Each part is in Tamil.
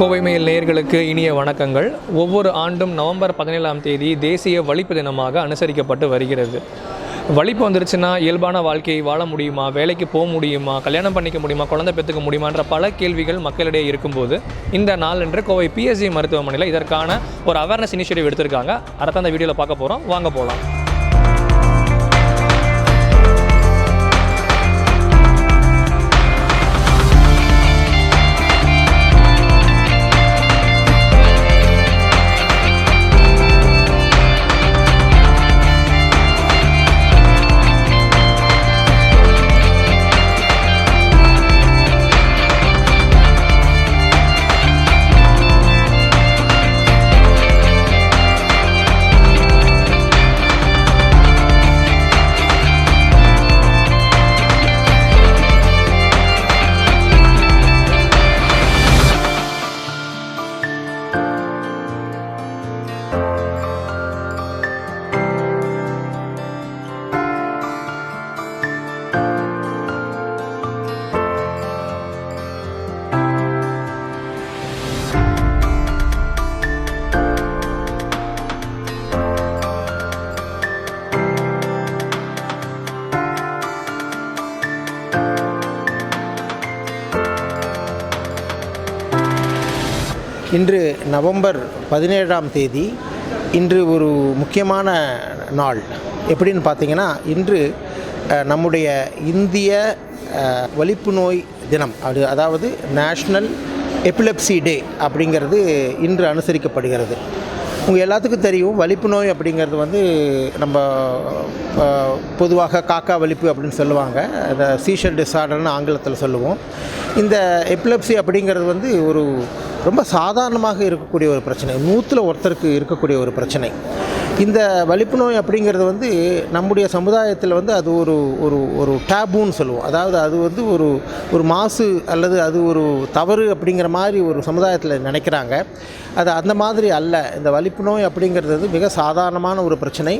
கோவை மெயில் நேயர்களுக்கு இனிய வணக்கங்கள். ஒவ்வொரு ஆண்டும் நவம்பர் 17ஆம் தேதி தேசிய வலிப்பு தினமாக அனுசரிக்கப்பட்டு வருகிறது. வலிப்பு வந்துருச்சுன்னா இயல்பான வாழ்க்கையை வாழ முடியுமா, வேலைக்கு போக முடியுமா, கல்யாணம் பண்ணிக்க முடியுமா, குழந்தை பெற்றுக்க முடியுமான்ற பல கேள்விகள் மக்களிடையே இருக்கும்போது இந்த நாள் என்று கோவை பிஎஸ்ஜி மருத்துவமனையில் இதற்கான ஒரு அவேர்னஸ் இனிஷியேட்டிவ் எடுத்திருக்காங்க. அதை தான் இந்த வீடியோவில் பார்க்க போகிறோம். வாங்க போகலாம். இன்று நவம்பர் 17ஆம் தேதி. இன்று ஒரு முக்கியமான நாள். எப்படின்னு பார்த்தீங்கன்னா, இன்று நம்முடைய இந்திய வலிப்பு நோய் தினம், அதாவது நேஷ்னல் எபிலெப்சி டே அப்படிங்கிறது இன்று அனுசரிக்கப்படுகிறது. உங்கள் எல்லாத்துக்கும் தெரியும், வலிப்பு நோய் அப்படிங்கிறது நம்ம பொதுவாக காக்கா வலிப்பு அப்படின்னு சொல்லுவாங்க. அதை சீஷர் டிஸார்டர்னு ஆங்கிலத்தில் சொல்லுவோம். இந்த எபிலெப்சி அப்படிங்கிறது ஒரு ரொம்ப சாதாரணமாக இருக்கக்கூடிய ஒரு பிரச்சனை, 100ல் ஒருத்தருக்கு இருக்கக்கூடிய ஒரு பிரச்சனை. இந்த வலிப்பு நோய் அப்படிங்கிறது நம்முடைய சமுதாயத்தில் அது ஒரு ஒரு ஒரு டேபுன்னு சொல்லுவோம். அதாவது அது ஒரு மாசு அல்லது அது ஒரு தவறு அப்படிங்கிற மாதிரி ஒரு சமுதாயத்தில் நினைக்கிறாங்க. அது அந்த மாதிரி அல்ல. இந்த வலிப்பு நோய் அப்படிங்கிறது மிக சாதாரணமான ஒரு பிரச்சனை.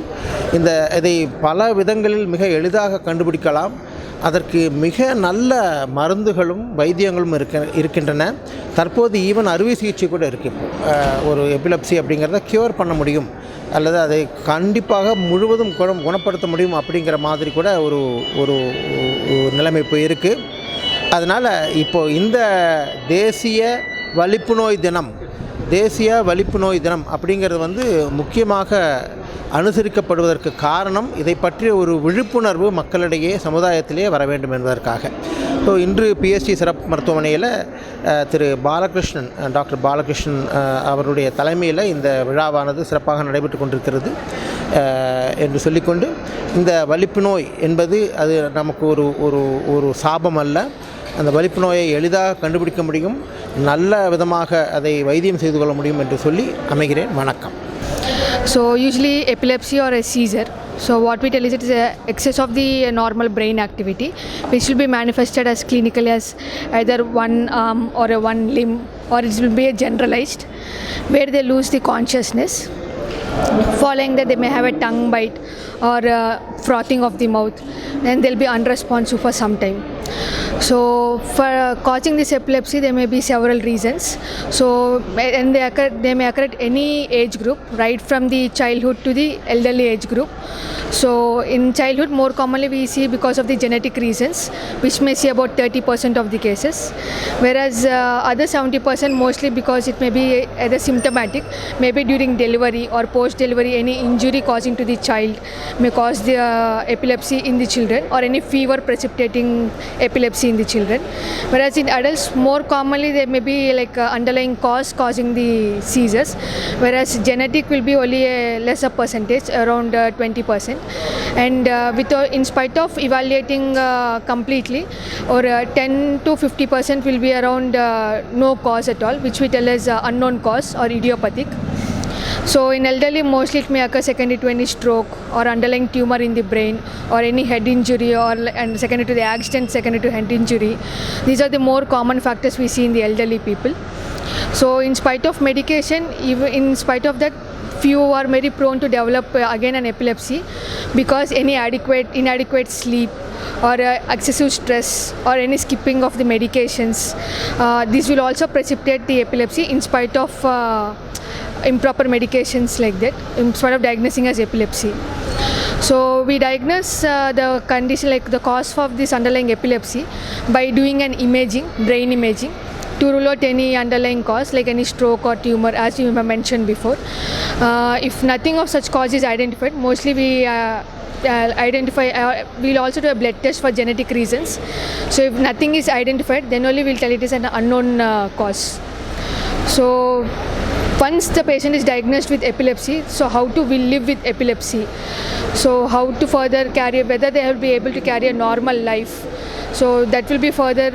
இதை பல விதங்களில் மிக எளிதாக கண்டுபிடிக்கலாம். அதற்கு மிக நல்ல மருந்துகளும் வைத்தியங்களும் இருக்கின்றன. தற்போது ஈவன் அறுவை சிகிச்சை கூட இருக்குது. ஒரு எபிலெப்சி அப்படிங்கிறத க்யூர் பண்ண முடியும் அல்லது அதை கண்டிப்பாக முழுவதும் குணப்படுத்த முடியும் அப்படிங்கிற மாதிரி கூட ஒரு ஒரு நிலைமை இப்போ இருக்குது. அதனால் இப்போது இந்த தேசிய வலிப்பு நோய் தினம் அப்படிங்கிறது முக்கியமாக அனுசரிக்கப்படுவதற்கு காரணம், இதை பற்றிய ஒரு விழிப்புணர்வு மக்களிடையே சமுதாயத்திலே வர வேண்டும் என்பதற்காக. ஸோ இன்று பிஎஸ்ஜி சிறப்பு மருத்துவமனையில் டாக்டர் பாலகிருஷ்ணன் அவருடைய தலைமையில் இந்த விழாவானது சிறப்பாக நடைபெற்று கொண்டிருக்கிறது என்று சொல்லிக்கொண்டு, இந்த வலிப்பு நோய் என்பது அது நமக்கு ஒரு சாபம் அல்ல. அந்த வலிப்பு நோயை எளிதாக கண்டுபிடிக்க முடியும், நல்ல விதமாக அதை வைத்தியம் செய்து கொள்ள முடியும் என்று சொல்லி அமைகிறேன். வணக்கம். So usually epilepsy or a seizure, so what we tell is it is a excess of the normal brain activity which will be manifested as clinically as either one arm or a one limb, or it will be a generalized where they lose the consciousness. Following that, they may have a tongue bite or frothing of the mouth, and they'll be unresponsive for some time. So for causing this epilepsy, there may be several reasons. So and they may occur at any age group, right from the childhood to the elderly age group. So in childhood, more commonly we see because of the genetic reasons, which may see about 30% of the cases, whereas other 70% mostly because it may be either symptomatic, maybe during delivery or post-delivery, any injury causing to the child may cause the epilepsy in the children, or any fever precipitating epilepsy in the children. Whereas in adults, more commonly there may be like underlying cause causing the seizures, whereas genetic will be only a lesser percentage, around 20%. And in spite of evaluating completely, or 10 to 50% will be around no cause at all, which we tell as unknown cause or idiopathic. So in elderly, mostly it may occur secondary to any stroke or underlying tumor in the brain, or any head injury, and secondary to the accident, secondary to head injury. These are the more common factors we see in the elderly people. So in spite of medication, even in spite of that, few are very prone to develop again an epilepsy because any inadequate sleep or excessive stress or any skipping of the medications. This will also precipitate the epilepsy in spite of improper medications like that, in spite of diagnosing as epilepsy. So we diagnose the condition, like the cause of this underlying epilepsy, by doing an imaging, brain imaging, to rule out any underlying cause like any stroke or tumor, as you have mentioned before. If nothing of such cause is identified, mostly we we'll also do a blood test for genetic reasons. So if nothing is identified, then only we'll tell it is an unknown cause. So once the patient is diagnosed with epilepsy, so how to we live with epilepsy, so how to further carry, whether they will be able to carry a normal life, so that will be further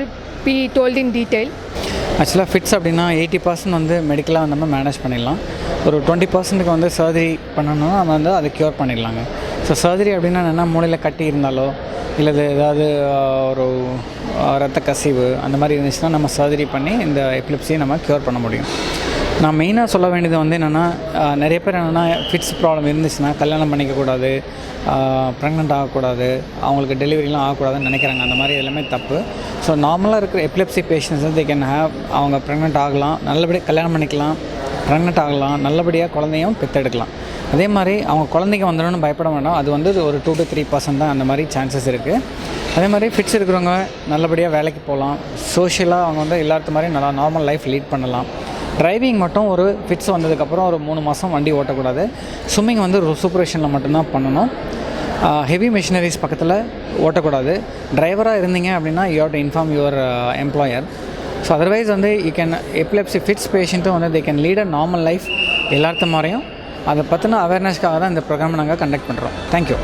be told in detail. ஆக்சுவலாக ஃபிட்ஸ் அப்படின்னா 80% வந்து மெடிக்கலாக நம்ம மேனேஜ் பண்ணிடலாம். ஒரு 20%க்கு வந்து சர்ஜரி பண்ணணும்னா நம்ம வந்து அதை க்யூர் பண்ணிடலாங்க. ஸோ சர்ஜரி அப்படின்னா என்னென்னா மூளையில் கட்டி இருந்தாலோ இல்லை ஏதாவது ஒரு ரத்த கசிவு அந்த மாதிரி இருந்துச்சுன்னா நம்ம சர்ஜரி பண்ணி இந்த எபிலெப்சியை நம்ம க்யூர் பண்ண முடியும். நான் மெயினாக சொல்ல வேண்டியது வந்து என்னென்னா, நிறைய பேர் என்னென்னா ஃபிட்ஸ் ப்ராப்ளம் இருந்துச்சுன்னா கல்யாணம் பண்ணிக்கக்கூடாது, ப்ரெக்னென்ட் ஆகக்கூடாது, அவங்களுக்கு டெலிவரிலாம் ஆகக்கூடாதுன்னு நினைக்கிறாங்க. அந்த மாதிரி எல்லாமே தப்பு. ஸோ நார்மலாக இருக்கிற எபிலெப்சி பேஷண்ட்ஸ் வந்து கேன் ஹேவ், அவங்க ப்ரெக்னென்ட் ஆகலாம், நல்லபடியாக கல்யாணம் பண்ணிக்கலாம், ப்ரெக்னென்ட் ஆகலாம், நல்லபடியாக குழந்தையும் பெற்றெடுக்கலாம். அதே மாதிரி அவங்க குழந்தைங்க வந்துடணும்னு பயப்பட வேண்டாம். அது வந்து ஒரு 2 to 3% தான் அந்த மாதிரி சான்சஸ் இருக்குது. அதே மாதிரி ஃபிட்ஸ் இருக்கிறவங்க நல்லபடியாக வேலைக்கு போகலாம், சோஷியலாக அவங்க வந்து எல்லாத்து மாதிரி நல்லா நார்மல் லைஃப் லீட் பண்ணலாம். டிரைவிங் மட்டும் ஒரு ஃபிட்ஸ் வந்ததுக்கப்புறம் ஒரு 3 மாதம் வண்டி ஓட்டக்கூடாது. ஸ்விம்மிங் வந்து ஒரு சூப்பர்விஷனில் மட்டும்தான் பண்ணணும். ஹெவி மிஷினரிஸ் பக்கத்தில் ஓட்டக்கூடாது. டிரைவராக இருந்தீங்க அப்படின்னா you have to inform your employer. So otherwise வந்து யூ கேன் எபிலெப்சி ஃபிட்ஸ் பேஷண்ட்டும் வந்து they can lead a normal life எல்லாத்த மாதிரியும். அதை பற்றின அவேர்னஸ்க்காக தான் இந்த ப்ரோக்ராமை நாங்கள் கண்டக்ட் பண்ணுறோம். தேங்க்யூ.